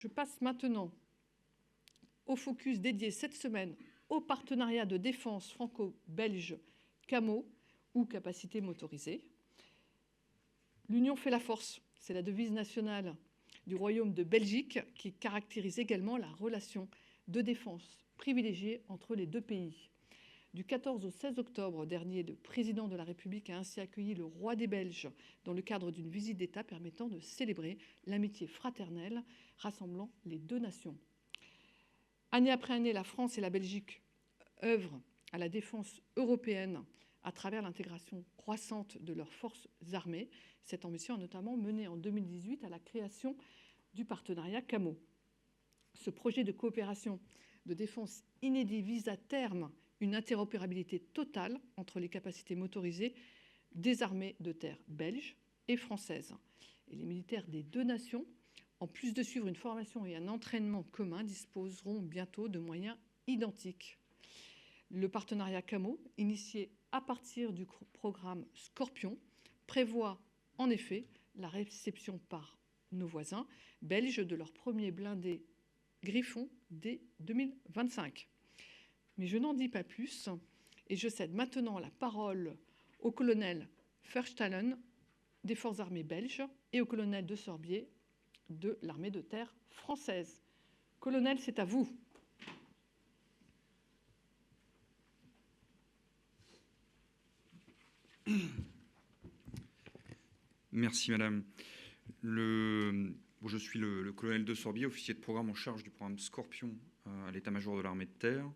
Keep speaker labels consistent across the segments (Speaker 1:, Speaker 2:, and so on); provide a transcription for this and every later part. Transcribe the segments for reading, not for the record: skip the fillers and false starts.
Speaker 1: Je passe maintenant au focus dédié cette semaine au partenariat de défense franco-belge CAMO ou capacité motorisée. L'union fait la force, c'est la devise nationale du Royaume de Belgique qui caractérise également la relation de défense privilégiée entre les deux pays. Du 14 au 16 octobre dernier, le président de la République a ainsi accueilli le roi des Belges dans le cadre d'une visite d'État permettant de célébrer l'amitié fraternelle rassemblant les deux nations. Année après année, la France et la Belgique œuvrent à la défense européenne à travers l'intégration croissante de leurs forces armées. Cette ambition a notamment mené en 2018 à la création du partenariat CAMO. Ce projet de coopération de défense inédit vise à terme une interopérabilité totale entre les capacités motorisées des armées de terre belges et françaises. Et les militaires des deux nations, en plus de suivre une formation et un entraînement commun, disposeront bientôt de moyens identiques. Le partenariat CAMO, initié à partir du programme Scorpion, prévoit en effet la réception par nos voisins belges de leur premier blindé Griffon dès 2025. Mais je n'en dis pas plus et je cède maintenant la parole au colonel Verstalen des forces armées belges et au colonel de Sorbier de l'armée de terre française. Colonel, c'est à vous.
Speaker 2: Merci madame. Je suis le colonel de Sorbier, officier de programme en charge du programme Scorpion à l'état-major de l'armée de terre.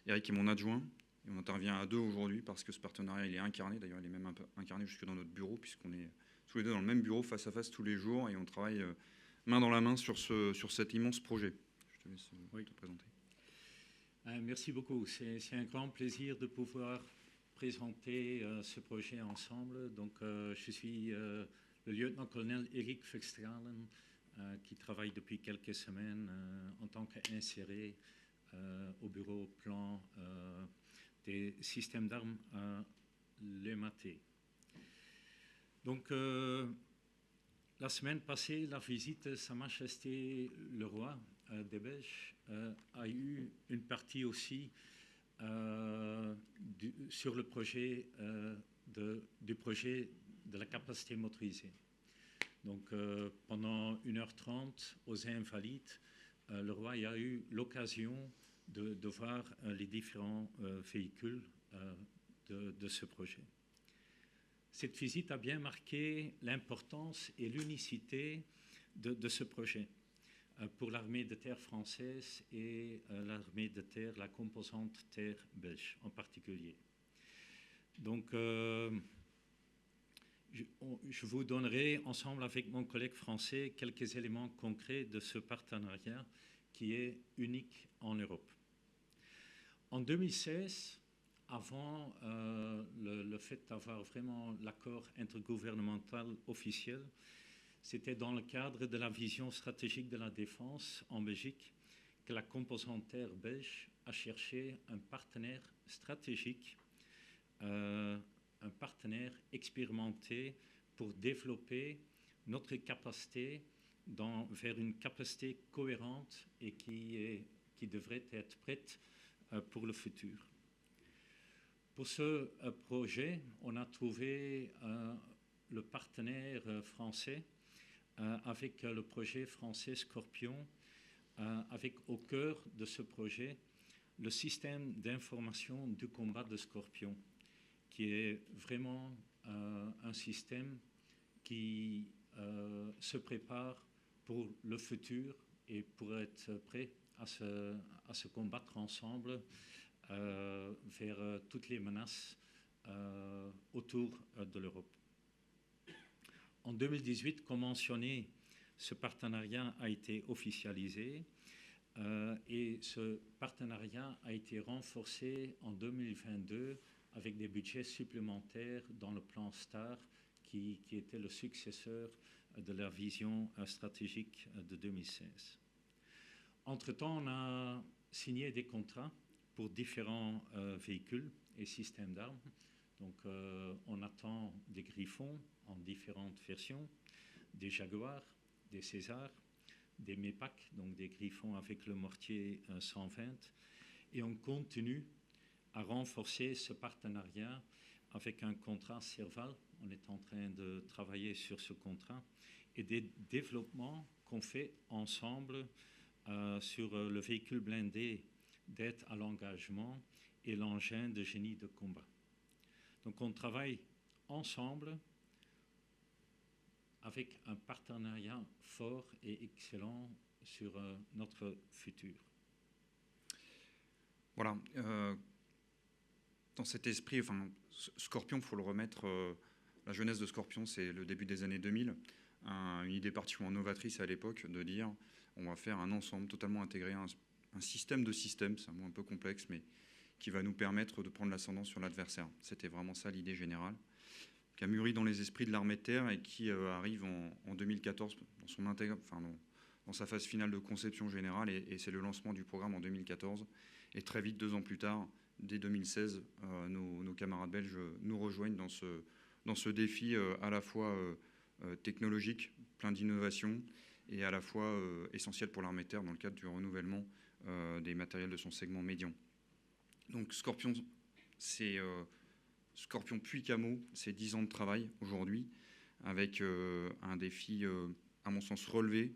Speaker 2: Eric est mon adjoint et on intervient à deux aujourd'hui parce que ce partenariat il est incarné. D'ailleurs, il est même un peu incarné jusque dans notre bureau puisqu'on est tous les deux dans le même bureau face à face tous les jours et on travaille main dans la main sur cet immense projet. Je te laisse te présenter.
Speaker 3: Merci beaucoup. C'est un grand plaisir de pouvoir présenter ce projet ensemble. Donc, je suis le lieutenant-colonel Eric Verstalen qui travaille depuis quelques semaines en tant qu'inséré au bureau plan des systèmes d'armes LEMAT. Donc, la semaine passée, la visite de Sa Majesté le Roi des Belges a eu une partie aussi sur le projet du projet de la capacité motorisée. Donc pendant 1h30 aux Invalides, le roi a eu l'occasion de voir les différents véhicules de ce projet. Cette visite a bien marqué l'importance et l'unicité de ce projet pour l'armée de terre française et l'armée de terre, la composante terre belge en particulier. Donc, je vous donnerai ensemble avec mon collègue français quelques éléments concrets de ce partenariat qui est unique en Europe. En 2016, avant le fait d'avoir vraiment l'accord intergouvernemental officiel, c'était dans le cadre de la vision stratégique de la défense en Belgique que la composante terre belge a cherché un partenaire stratégique, un partenaire expérimenté pour développer notre capacité vers une capacité cohérente et qui devrait être prête pour le futur. Pour ce projet, on a trouvé le partenaire français avec le projet français Scorpion, avec au cœur de ce projet le système d'information du combat de Scorpion, qui est vraiment un système qui se prépare pour le futur et pour être prêt à se combattre ensemble vers toutes les menaces autour de l'Europe. En 2018, comme mentionné, ce partenariat a été officialisé et ce partenariat a été renforcé en 2022 avec des budgets supplémentaires dans le plan STAR qui était le successeur de la vision stratégique de 2016. Entre-temps, on a signé des contrats pour différents véhicules et systèmes d'armes. Donc, on attend des Griffons en différentes versions, des Jaguars, des Césars, des MEPAC, donc des Griffons avec le mortier 120. Et on continue à renforcer ce partenariat avec un contrat Serval. On est en train de travailler sur ce contrat et des développements qu'on fait ensemble sur le véhicule blindé d'aide à l'engagement et l'engin de génie de combat. Donc on travaille ensemble avec un partenariat fort et excellent sur notre futur.
Speaker 2: Voilà. Dans cet esprit, enfin, Scorpion, il faut le remettre. La jeunesse de Scorpion, c'est le début des années 2000. Une idée particulièrement novatrice à l'époque de dire on va faire un ensemble totalement intégré, un système de systèmes, c'est un mot un peu complexe, mais qui va nous permettre de prendre l'ascendant sur l'adversaire. C'était vraiment ça l'idée générale, qui a mûri dans les esprits de l'armée de terre et qui arrive en 2014 dans sa phase finale de conception générale, et c'est le lancement du programme en 2014. Et très vite, 2 ans plus tard, dès 2016, nos camarades belges nous rejoignent dans ce défi à la fois technologique, plein d'innovations, et à la fois essentiel pour l'armée de terre dans le cadre du renouvellement des matériels de son segment médian. Donc Scorpion, c'est Scorpion puis Camo, c'est 10 ans de travail aujourd'hui, avec un défi, à mon sens, relevé.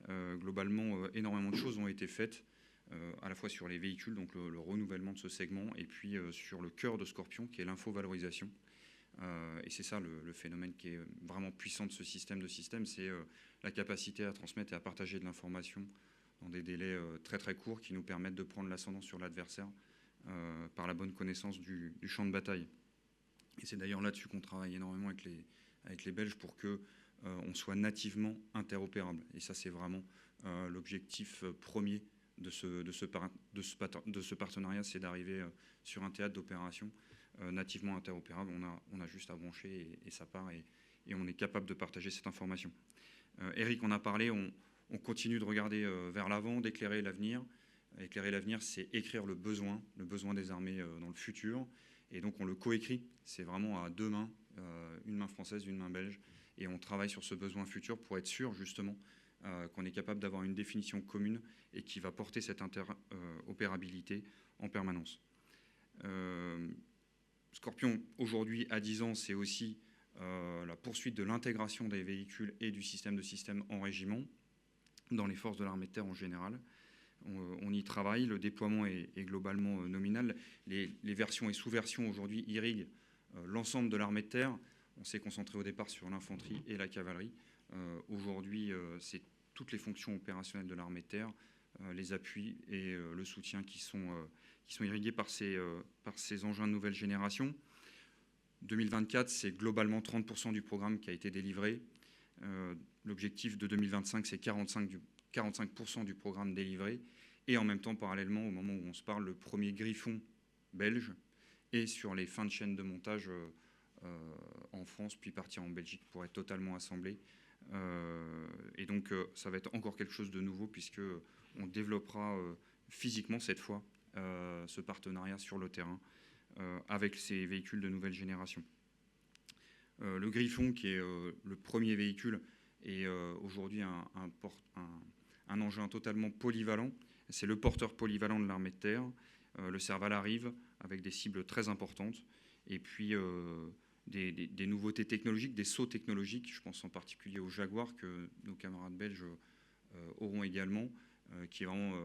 Speaker 2: Globalement, énormément de choses ont été faites, à la fois sur les véhicules, donc le renouvellement de ce segment, et puis sur le cœur de Scorpion, qui est l'infovalorisation. Et c'est ça le phénomène qui est vraiment puissant de ce système de système, c'est la capacité à transmettre et à partager de l'information dans des délais très très courts qui nous permettent de prendre l'ascendant sur l'adversaire par la bonne connaissance du champ de bataille. Et c'est d'ailleurs là-dessus qu'on travaille énormément avec les Belges pour qu'on soit nativement interopérable. Et ça, c'est vraiment l'objectif premier de ce partenariat, c'est d'arriver sur un théâtre d'opération nativement interopérable. On a juste à brancher et ça part, et on est capable de partager cette information. Eric en a parlé, on continue de regarder vers l'avant, d'éclairer l'avenir. Éclairer l'avenir, c'est écrire le besoin des armées dans le futur. Et donc on le coécrit, c'est vraiment à 2 mains, une main française, une main belge. Et on travaille sur ce besoin futur pour être sûr justement qu'on est capable d'avoir une définition commune et qui va porter cette interopérabilité en permanence. Scorpion, aujourd'hui, à 10 ans, c'est aussi la poursuite de l'intégration des véhicules et du système de système en régiment dans les forces de l'armée de terre en général. On y travaille, le déploiement est globalement nominal. Les versions et sous-versions aujourd'hui irriguent l'ensemble de l'armée de terre. On s'est concentré au départ sur l'infanterie et la cavalerie. Aujourd'hui, c'est toutes les fonctions opérationnelles de l'armée de terre, les appuis et le soutien qui sont irrigués par ces engins de nouvelle génération. 2024, c'est globalement 30% du programme qui a été délivré. L'objectif de 2025, c'est 45% du programme délivré. Et en même temps, parallèlement, au moment où on se parle, le premier Griffon belge est sur les fins de chaîne de montage en France, puis partir en Belgique pour être totalement assemblé. Et donc, ça va être encore quelque chose de nouveau, puisqu'on développera physiquement, cette fois, ce partenariat sur le terrain avec ces véhicules de nouvelle génération. Le Griffon, qui est le premier véhicule, est aujourd'hui un engin totalement polyvalent. C'est le porteur polyvalent de l'armée de terre. Le Serval arrive avec des cibles très importantes. Et puis des nouveautés technologiques, des sauts technologiques. Je pense en particulier au Jaguar que nos camarades belges auront également, qui est vraiment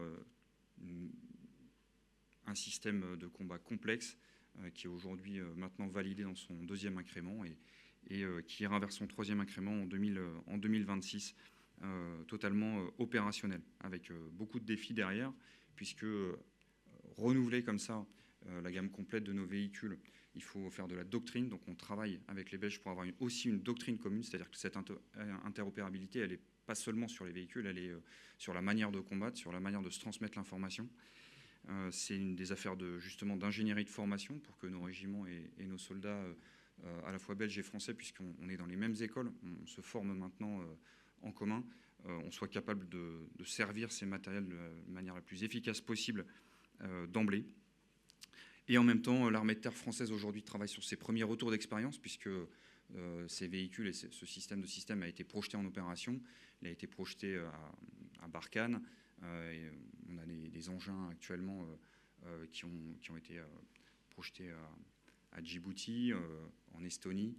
Speaker 2: un système de combat complexe qui est aujourd'hui maintenant validé dans son 2e incrément et qui ira vers son 3e incrément en 2026. Totalement opérationnel, avec beaucoup de défis derrière, puisque renouveler comme ça la gamme complète de nos véhicules, il faut faire de la doctrine. Donc on travaille avec les Belges pour avoir aussi une doctrine commune, c'est-à-dire que cette interopérabilité, elle n'est pas seulement sur les véhicules, elle est sur la manière de combattre, sur la manière de se transmettre l'information. C'est une des affaires justement d'ingénierie de formation pour que nos régiments et nos soldats, à la fois belges et français, puisqu'on est dans les mêmes écoles, on se forme maintenant en commun, on soit capable de servir ces matériels de la manière la plus efficace possible d'emblée. Et en même temps, l'armée de terre française aujourd'hui travaille sur ses premiers retours d'expérience, puisque ces véhicules et ce système de système a été projeté en opération. Il a été projeté à Barkhane. On a des engins actuellement qui ont été projetés à Djibouti, en Estonie,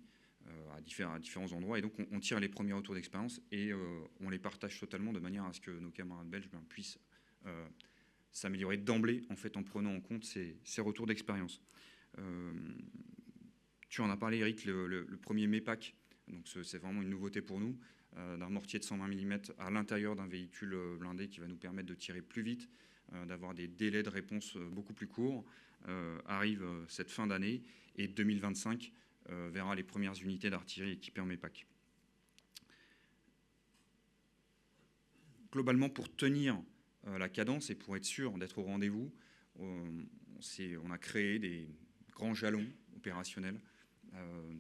Speaker 2: à différents endroits. Et donc, on tire les premiers retours d'expérience et on les partage totalement de manière à ce que nos camarades belges puissent s'améliorer d'emblée, en fait, en prenant en compte ces retours d'expérience. Tu en as parlé, Eric, le premier MEPAC. Donc, c'est vraiment une nouveauté pour nous, d'un mortier de 120 mm à l'intérieur d'un véhicule blindé qui va nous permettre de tirer plus vite, d'avoir des délais de réponse beaucoup plus courts. Arrive cette fin d'année et 2025 verra les premières unités d'artillerie équipées en MEPAC. Globalement, pour tenir la cadence et pour être sûr d'être au rendez-vous, on a créé des grands jalons opérationnels.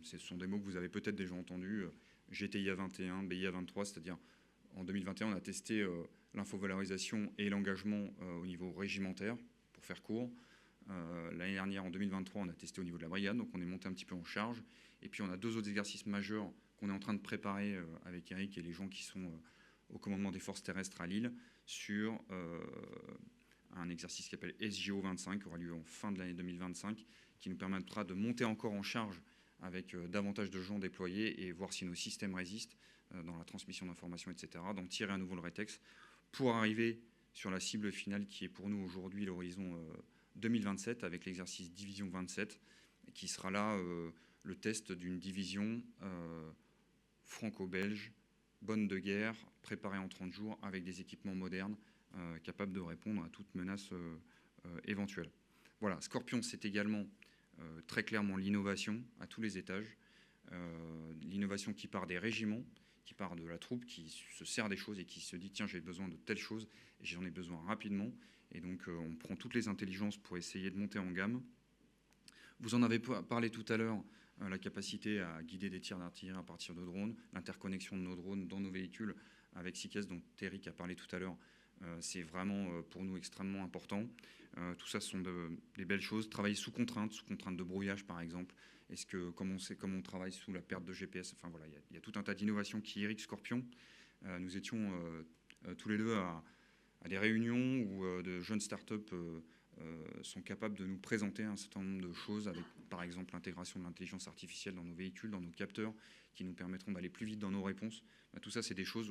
Speaker 2: Ce sont des mots que vous avez peut-être déjà entendus, GTIA 21, BIA 23, c'est-à-dire en 2021, on a testé l'infovalorisation et l'engagement au niveau régimentaire, pour faire court. L'année dernière, en 2023, on a testé au niveau de la brigade, donc on est monté un petit peu en charge. Et puis on a 2 autres exercices majeurs qu'on est en train de préparer avec Eric et les gens qui sont au commandement des forces terrestres à Lille sur un exercice qui s'appelle SJO 25, qui aura lieu en fin de l'année 2025, qui nous permettra de monter encore en charge avec davantage de gens déployés et voir si nos systèmes résistent dans la transmission d'informations, etc., d'en tirer à nouveau le rétex pour arriver sur la cible finale qui est pour nous aujourd'hui l'horizon 2027 avec l'exercice Division 27 qui sera là le test d'une division franco-belge, bonne de guerre, préparée en 30 jours avec des équipements modernes capables de répondre à toute menace éventuelle. Voilà, Scorpion, c'est également très clairement l'innovation à tous les étages, l'innovation qui part des régiments, qui part de la troupe, qui se sert des choses et qui se dit tiens, j'ai besoin de telle chose et j'en ai besoin rapidement. Et donc on prend toutes les intelligences pour essayer de monter en gamme. Vous en avez parlé tout à l'heure, la capacité à guider des tirs d'artillerie à partir de drones, l'interconnexion de nos drones dans nos véhicules avec SICES dont Eric a parlé tout à l'heure. C'est vraiment pour nous extrêmement important. Tout ça, ce sont des belles choses. Travailler sous contrainte de brouillage par exemple. Est-ce que, comme on travaille sous la perte de GPS, enfin voilà, il y a tout un tas d'innovations qui irriguent Scorpion. Nous étions tous les deux à des réunions où de jeunes startups sont capables de nous présenter un certain nombre de choses, avec par exemple l'intégration de l'intelligence artificielle dans nos véhicules, dans nos capteurs, qui nous permettront d'aller plus vite dans nos réponses. Tout ça, c'est des choses,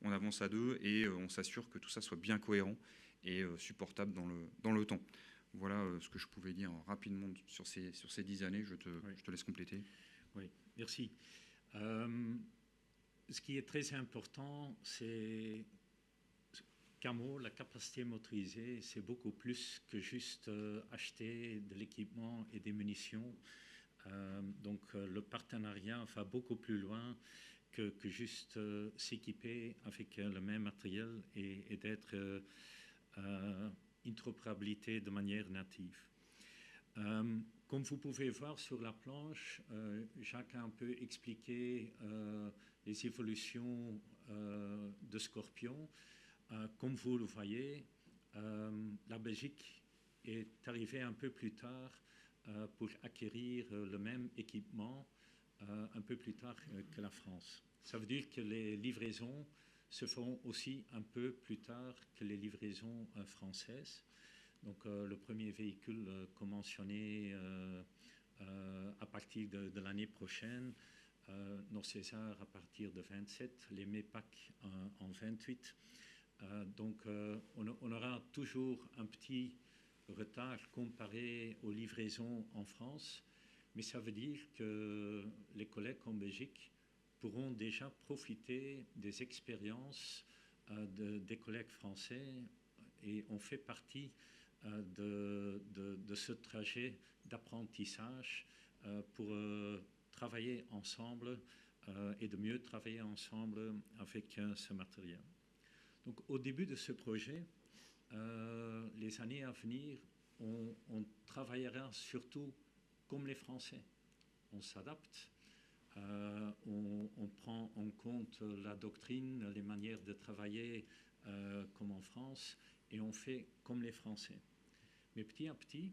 Speaker 2: on avance à deux et on s'assure que tout ça soit bien cohérent et supportable dans le temps. Voilà ce que je pouvais dire rapidement sur ces 10 années. Je te laisse compléter.
Speaker 3: Oui, merci. Ce qui est très important, c'est Camo, la capacité motorisée, c'est beaucoup plus que juste acheter de l'équipement et des munitions. Donc le partenariat va beaucoup plus loin que juste s'équiper avec le même matériel et d'être interopérabilité de manière native. Comme vous pouvez voir sur la planche, Jacques a un peu expliqué les évolutions de Scorpion. Comme vous le voyez, la Belgique est arrivée un peu plus tard pour acquérir le même équipement un peu plus tard que la France. Ça veut dire que les livraisons se font aussi un peu plus tard que les livraisons françaises. Donc le premier véhicule conventionné à partir de l'année prochaine, nos César à partir de 27, les MEPAC en 28. Donc on aura toujours un petit retard comparé aux livraisons en France, mais ça veut dire que les collègues en Belgique pourront déjà profiter des expériences des collègues français et on fait partie de ce trajet d'apprentissage pour travailler ensemble et de mieux travailler ensemble avec ce matériel. Donc, au début de ce projet, les années à venir, on travaillera surtout comme les Français. On s'adapte, on prend en compte la doctrine, les manières de travailler comme en France, et on fait comme les Français. Mais petit à petit,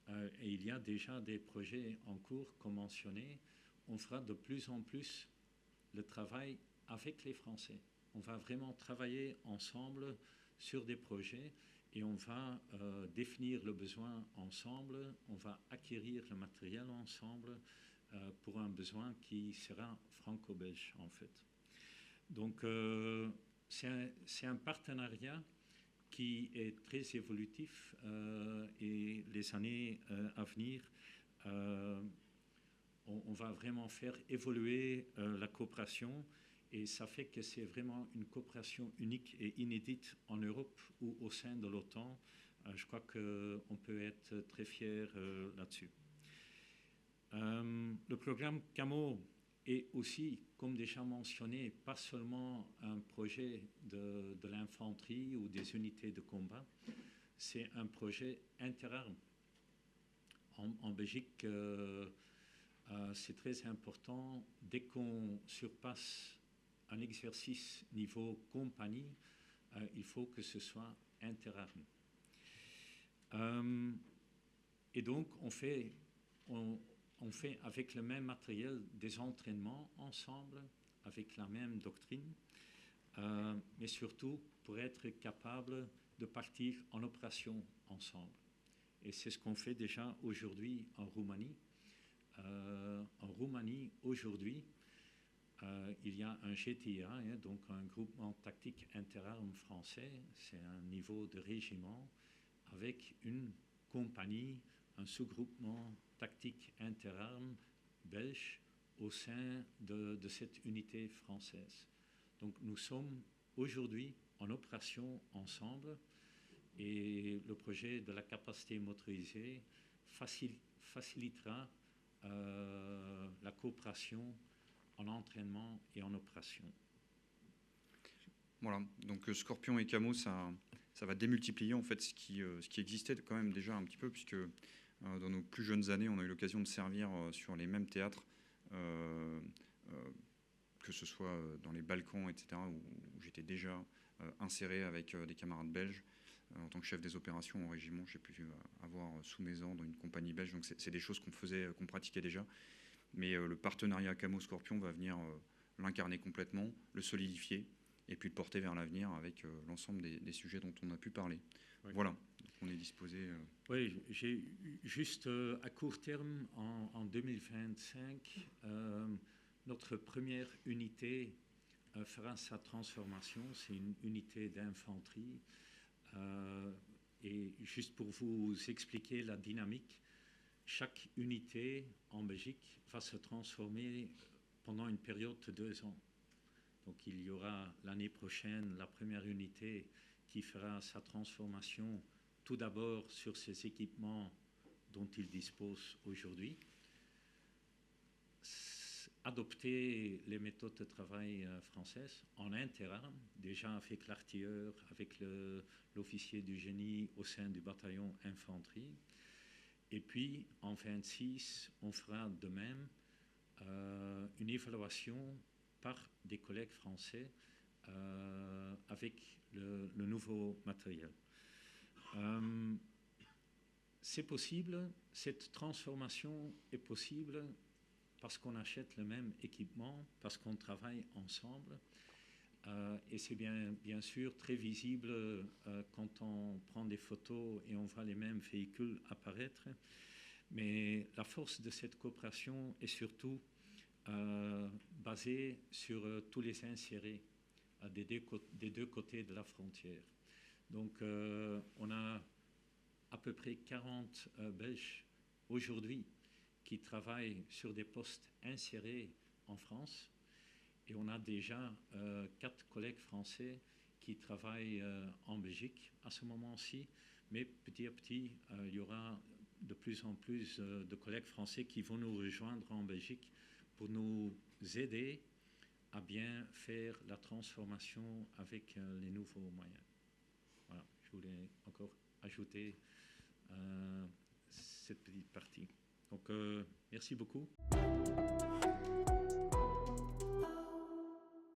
Speaker 3: et il y a déjà des projets en cours comme mentionné, on fera de plus en plus le travail avec les Français. on va vraiment travailler ensemble sur des projets et on va définir le besoin ensemble, on va acquérir le matériel ensemble pour un besoin qui sera franco-belge en fait. Donc c'est un partenariat qui est très évolutif et les années à venir, on va vraiment faire évoluer la coopération et ça fait que c'est vraiment une coopération unique et inédite en Europe ou au sein de l'OTAN. Je crois qu'on peut être très fiers là-dessus. Le programme CAMO est aussi, comme déjà mentionné, pas seulement un projet de l'infanterie ou des unités de combat, c'est un projet interarmes. En Belgique, c'est très important, dès qu'on surpasse un exercice niveau compagnie, il faut que ce soit interarmes. Et donc, on fait avec le même matériel des entraînements ensemble, avec la même doctrine, mais surtout pour être capable de partir en opération ensemble. Et c'est ce qu'on fait déjà aujourd'hui en Roumanie. En Roumanie, aujourd'hui, il y a un GTA, donc un groupement tactique interarmes français, c'est un niveau de régiment, avec une compagnie, un sous-groupement tactique interarmes belge au sein de cette unité française. Donc nous sommes aujourd'hui en opération ensemble et le projet de la capacité motorisée facilitera la coopération en entraînement et en opération.
Speaker 2: Voilà, donc Scorpion et Camo, ça va démultiplier en fait ce qui existait quand même déjà un petit peu, puisque dans nos plus jeunes années, on a eu l'occasion de servir sur les mêmes théâtres, que ce soit dans les Balkans, etc., où j'étais déjà inséré avec des camarades belges. En tant que chef des opérations au régiment, j'ai pu avoir sous mes ordres une compagnie belge, donc c'est des choses qu'on pratiquait déjà. Mais le partenariat Camo-Scorpion va venir l'incarner complètement, le solidifier, et puis le porter vers l'avenir avec l'ensemble des sujets dont on a pu parler. Oui. Voilà, donc on est disposé...
Speaker 3: Oui, j'ai juste à court terme, en 2025, notre première unité fera sa transformation. C'est une unité d'infanterie. Et juste pour vous expliquer la dynamique, chaque unité en Belgique va se transformer pendant une période de 2 ans. Donc il y aura l'année prochaine la première unité qui fera sa transformation tout d'abord sur ces équipements dont il dispose aujourd'hui, adopter les méthodes de travail françaises en interarmes, déjà avec l'artilleur, avec l'officier du génie au sein du bataillon infanterie. Et puis, en 26, on fera de même une évaluation par des collègues français avec le nouveau matériel. C'est possible, cette transformation est possible parce qu'on achète le même équipement, parce qu'on travaille ensemble. Et c'est bien sûr très visible quand on prend des photos et on voit les mêmes véhicules apparaître. Mais la force de cette coopération est surtout basée sur tous les insérés des deux côtés de la frontière. Donc on a à peu près 40 Belges aujourd'hui qui travaillent sur des postes insérés en France. Et on a déjà 4 collègues français qui travaillent en Belgique à ce moment-ci. Mais petit à petit, il y aura de plus en plus de collègues français qui vont nous rejoindre en Belgique pour nous aider à bien faire la transformation avec les nouveaux moyens. Voilà, je voulais encore ajouter cette petite partie. Donc, merci beaucoup.